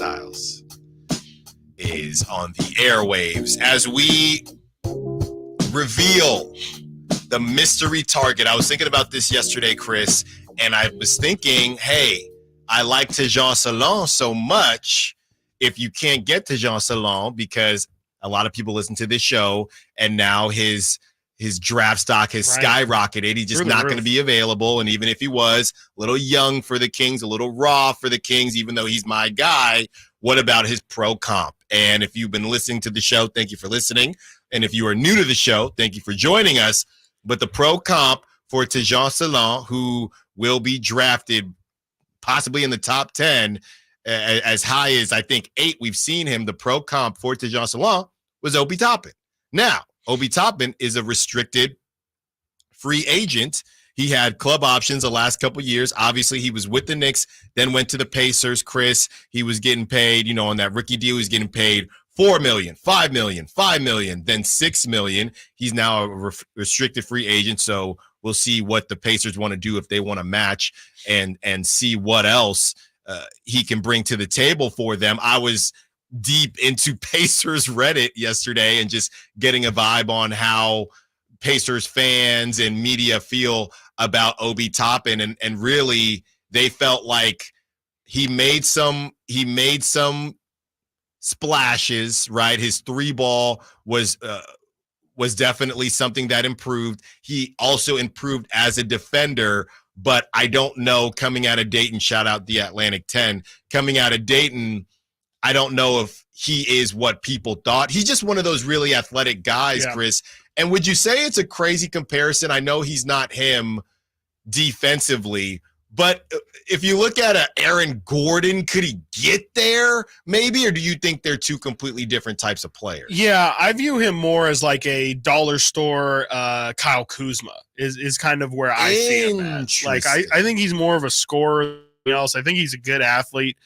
Stiles is on the airwaves as we reveal the mystery target. I was thinking about this yesterday, Chris, and I was thinking, hey, I like Tejan Salon so much. If you can't get Tejan Salon, because a lot of people listen to this show, and now his draft stock has skyrocketed. He's just not going to be available. And even if he was a little young for the Kings, a little raw for the Kings, even though he's my guy, what about his pro comp? And if you've been listening to the show, thank you for listening. And if you are new to the show, thank you for joining us. But the pro comp for Tejan Salon, who will be drafted possibly in the top 10, as high as I think 8, we've seen him. The pro comp for Tejan Salon was Obi Toppin. Now, Obi Toppin is a restricted free agent. He had club options the last couple of years. Obviously, he was with the Knicks, then went to the Pacers, Chris. He was getting paid, on that rookie deal, he's getting paid $4 million, $5 million, $5 million, then $6 million. He's now a restricted free agent, so we'll see what the Pacers want to do if they want to match and see what else he can bring to the table for them. I was deep into Pacers Reddit yesterday and just getting a vibe on how Pacers fans and media feel about Obi Toppin, and really they felt like he made some splashes, right? His 3-ball was definitely something that improved. He also improved as a defender, but I don't know, coming out of Dayton, shout out the Atlantic 10, coming out of Dayton, I don't know if he is what people thought. He's just one of those really athletic guys, Chris. And would you say it's a crazy comparison? I know he's not him defensively, but if you look at Aaron Gordon, could he get there maybe? Or do you think they're two completely different types of players? Yeah, I view him more as like a dollar store Kyle Kuzma is kind of where I see him at. Like, I think he's more of a scorer than else. I think he's a good athlete.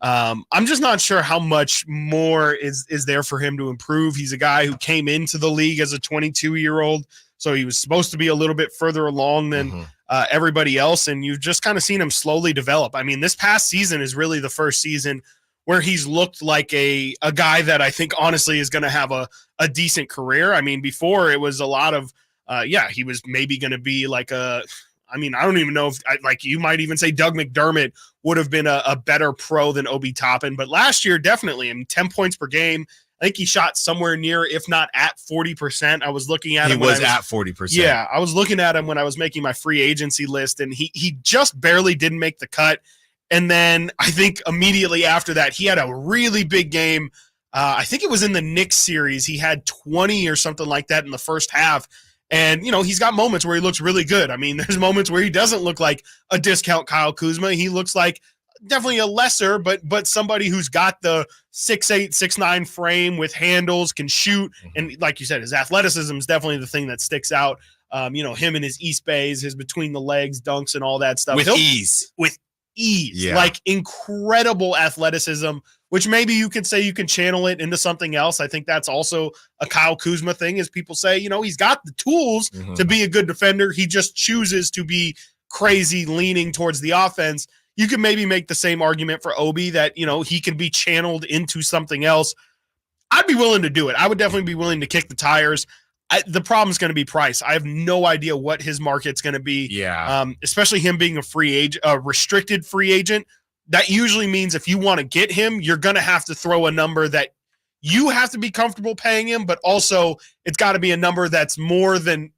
I'm just not sure how much more is there for him to improve. He's a guy who came into the league as a 22-year-old, so he was supposed to be a little bit further along than everybody else, and you've just kind of seen him slowly develop. I mean, this past season is really the first season where he's looked like a guy that I think honestly is going to have a decent career. I mean, before it was a lot of, he was maybe going to be like I don't even know if, like you might even say Doug McDermott would have been a better pro than Obi Toppin. But last year, definitely, 10 points per game. I think he shot somewhere near, if not at 40%. I was looking at him. He was at 40%. Yeah, I was looking at him when I was making my free agency list, and he just barely didn't make the cut. And then I think immediately after that, he had a really big game. I think it was in the Knicks series. He had 20 or something like that in the first half. And, he's got moments where he looks really good. I mean, there's moments where he doesn't look like a discount Kyle Kuzma. He looks like definitely a lesser, but somebody who's got the 6'8", 6'9" frame with handles, can shoot. And like you said, his athleticism is definitely the thing that sticks out. Him and his East Bays, his between the legs dunks and all that stuff. With ease. Yeah. Like incredible athleticism, which maybe you could say you can channel it into something else. I think that's also a Kyle Kuzma thing, is people say, he's got the tools to be a good defender. He just chooses to be crazy, leaning towards the offense. You could maybe make the same argument for Obi that, he can be channeled into something else. I'd be willing to do it. I would definitely be willing to kick the tires. The problem is going to be price. I have no idea what his market's going to be. Yeah. Especially him being a restricted free agent. That usually means if you want to get him, you're going to have to throw a number that you have to be comfortable paying him, but also it's got to be a number that's more than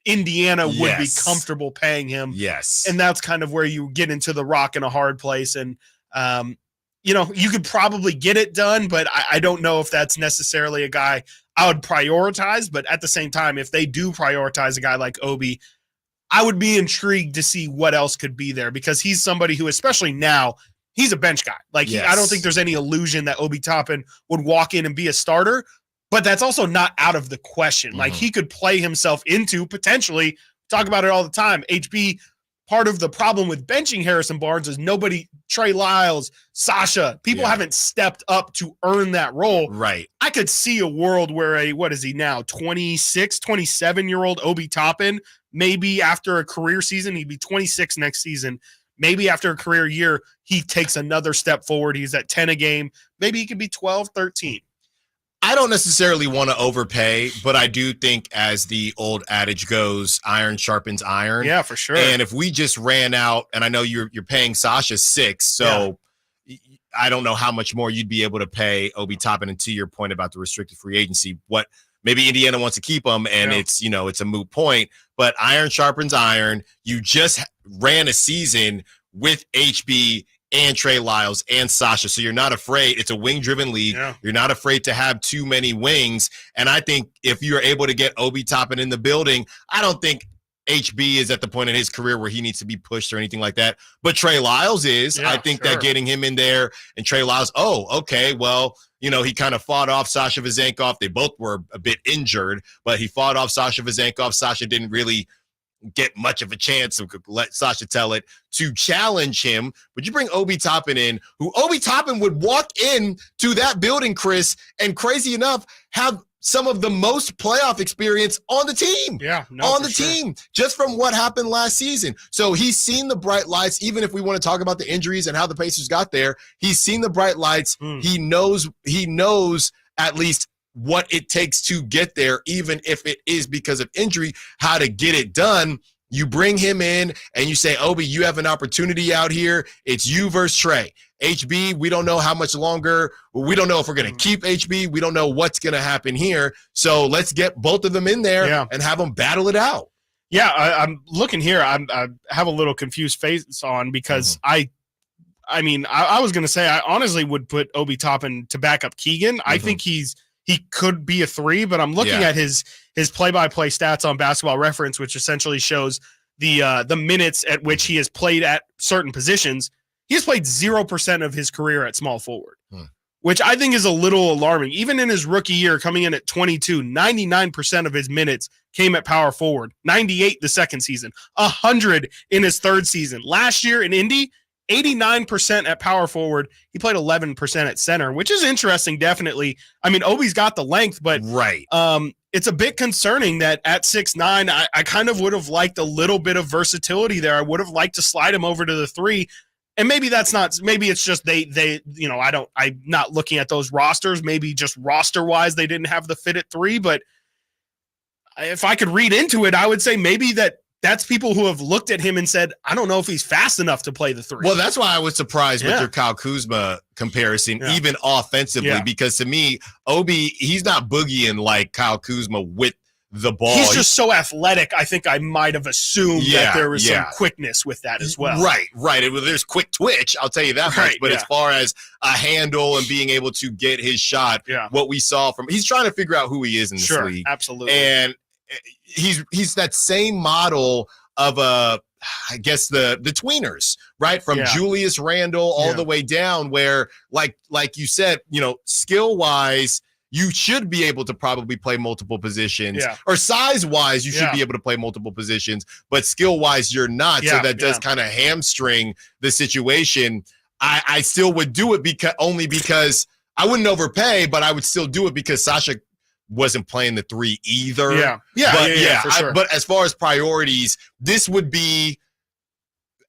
Indiana would be comfortable paying him. Yes. And that's kind of where you get into the rock and a hard place. And, you could probably get it done, but I don't know if that's necessarily a guy I would prioritize. But at the same time, if they do prioritize a guy like Obi, I would be intrigued to see what else could be there, because he's somebody who, especially now, he's a bench guy. Like, I don't think there's any illusion that Obi Toppin would walk in and be a starter, but that's also not out of the question. Like, he could play himself into, potentially, talk about it all the time, HB. Part of the problem with benching Harrison Barnes is Trey Lyles, Sasha, people haven't stepped up to earn that role. Right. I could see a world where what is he now, 26, 27-year-old Obi Toppin, maybe after a career season, he'd be 26 next season, maybe after a career year, he takes another step forward. He's at 10 a game. Maybe he could be 12, 13. I don't necessarily want to overpay, but I do think, as the old adage goes, iron sharpens iron. Yeah, for sure. And if we just ran out, and I know you're paying Sasha $6, so I don't know how much more you'd be able to pay Obi Toppin. And to your point about the restricted free agency, what maybe Indiana wants to keep him, and it's a moot point. But iron sharpens iron. You just ran a season with HB and Trey Lyles and Sasha. So you're not afraid. It's a wing-driven league. Yeah. You're not afraid to have too many wings. And I think if you're able to get Obi Toppin in the building, I don't think HB is at the point in his career where he needs to be pushed or anything like that. But Trey Lyles is. I think that getting him in there and Trey Lyles, he kind of fought off Sasha Vezenkov. They both were a bit injured, but he fought off Sasha Vezenkov. Sasha didn't really get much of a chance, so let Sasha tell it, to challenge him. But you bring Obi Toppin in, who Obi Toppin would walk in to that building, Chris, and crazy enough, have some of the most playoff experience on the team. Team, just from what happened last season. So he's seen the bright lights, even if we want to talk about the injuries and how the Pacers got there. He's seen the bright lights. He knows at least what it takes to get there, even if it is because of injury, how to get it done. You bring him in and you say, Obi, you have an opportunity out here. It's you versus Trey. HB, we don't know how much longer. We don't know if we're going to keep HB. We don't know what's going to happen here. So let's get both of them in there and have them battle it out. Yeah, I'm looking here. I have a little confused face on because I was going to say I honestly would put Obi Toppin to back up Keegan. I think he could be a 3, but I'm looking at his play-by-play stats on Basketball Reference, which essentially shows the minutes at which he has played at certain positions. He has played 0% of his career at small forward, which I think is a little alarming. Even in his rookie year, coming in at 22, 99% of his minutes came at power forward, 98 the second season, 100 in his third season. Last year in Indy, 89% at power forward. He played 11% at center, which is interesting, definitely. I mean, Obi's got the length, but it's a bit concerning that at 6'9", I kind of would have liked a little bit of versatility there. I would have liked to slide him over to the 3. And maybe it's just I'm not looking at those rosters. Maybe just roster-wise, they didn't have the fit at 3. But if I could read into it, I would say maybe that's people who have looked at him and said, I don't know if he's fast enough to play the 3. Well, that's why I was surprised with your Kyle Kuzma comparison, even offensively, because to me, Obi, he's not boogieing like Kyle Kuzma with the ball. He's just so athletic. I think I might have assumed that there was some quickness with that as well. Right. There's quick twitch, I'll tell you that much. But as far as a handle and being able to get his shot, what we saw he's trying to figure out who he is in this league. Absolutely. And he's that same model of I guess the tweeners, right? From Julius Randle all the way down, where like you said, skill wise, you should be able to probably play multiple positions, or size wise, you should be able to play multiple positions, but skill wise, you're not. So that does kind of hamstring the situation. I still would do it because I wouldn't overpay, but I would still do it because Sasha wasn't playing the 3 either. For sure. But as far as priorities, this would be,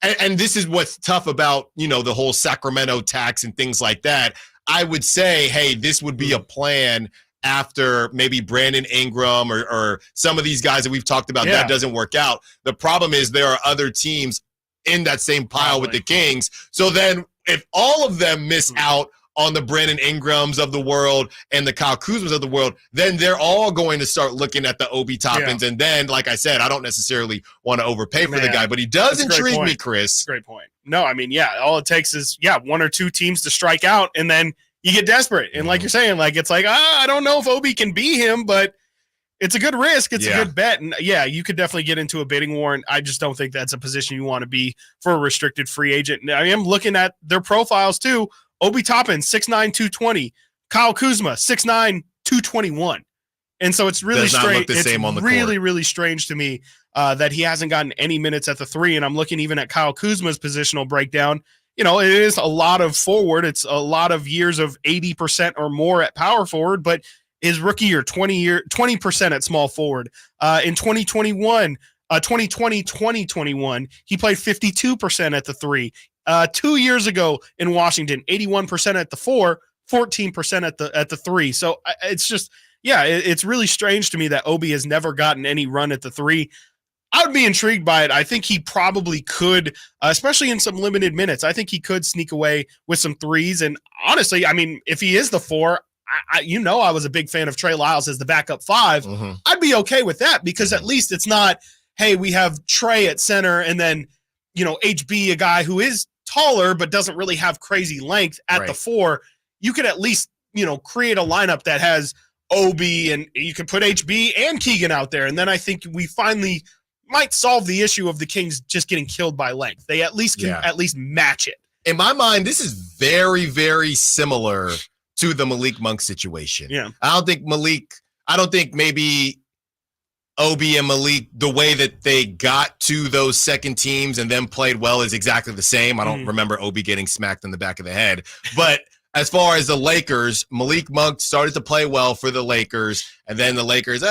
and this is what's tough about, the whole Sacramento tax and things like that. I would say, hey, this would be a plan after maybe Brandon Ingram or some of these guys that we've talked about that doesn't work out. The problem is there are other teams in that same pile with the Kings. So then if all of them miss out on the Brandon Ingrams of the world and the Kyle Kuzmas of the world, then they're all going to start looking at the Obi Toppins. And then, like I said, I don't necessarily want to overpay for the guy, but he does intrigue me, Chris. Great point. No, I mean, all it takes is, 1 or 2 teams to strike out, and then you get desperate. And like you're saying, it's like, I don't know if Obi can be him, but it's a good risk. It's a good bet. And you could definitely get into a bidding war. And I just don't think that's a position you want to be for a restricted free agent. And I am looking at their profiles too. Obi Toppin, 6'9", 220. Kyle Kuzma, 6'9", 221. And so it's really strange. It's really strange to me that he hasn't gotten any minutes at the 3. And I'm looking even at Kyle Kuzma's positional breakdown. It is a lot of forward. It's a lot of years of 80% or more at power forward, but his rookie year, 20% at small forward. In 2021, 2020, 2021, he played 52% at the 3. 2 years ago in Washington, 81% at the 4, 14% at the 3. So it's just, it's really strange to me that Obi has never gotten any run at the 3. I would be intrigued by it. I think he probably could, especially in some limited minutes. I think he could sneak away with some threes. And honestly, I mean, if he is the 4, I was a big fan of Trey Lyles as the backup 5. Mm-hmm. I'd be okay with that because at least it's not, hey, we have Trey at center and then, HB, a guy who is taller but doesn't really have crazy length at the 4. You could at least, create a lineup that has Obi and you could put HB and Keegan out there. And then I think we finally might solve the issue of the Kings just getting killed by length. They at least can at least match it. In my mind, this is very, very similar to the Malik Monk situation. Yeah. I don't think maybe Obi and Malik, the way that they got to those second teams and then played well is exactly the same. I don't remember Obi getting smacked in the back of the head. But as far as the Lakers, Malik Monk started to play well for the Lakers, and then the Lakers,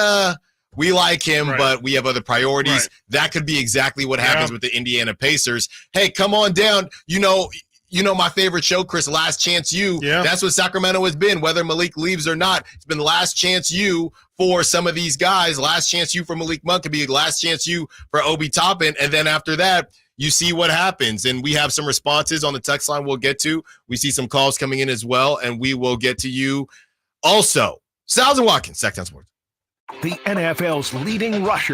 we like him, but we have other priorities. Right. That could be exactly what happens with the Indiana Pacers. Hey, come on down. You know my favorite show, Chris, Last Chance U. Yeah. That's what Sacramento has been, whether Malik leaves or not. It's been Last Chance U for some of these guys. Last Chance U for Malik Monk could be Last Chance U for Obi Toppin. And then after that, you see what happens. And we have some responses on the text line we'll get to. We see some calls coming in as well, and we will get to you also. Stiles Watkins, Sactown Sports. The NFL's leading rusher.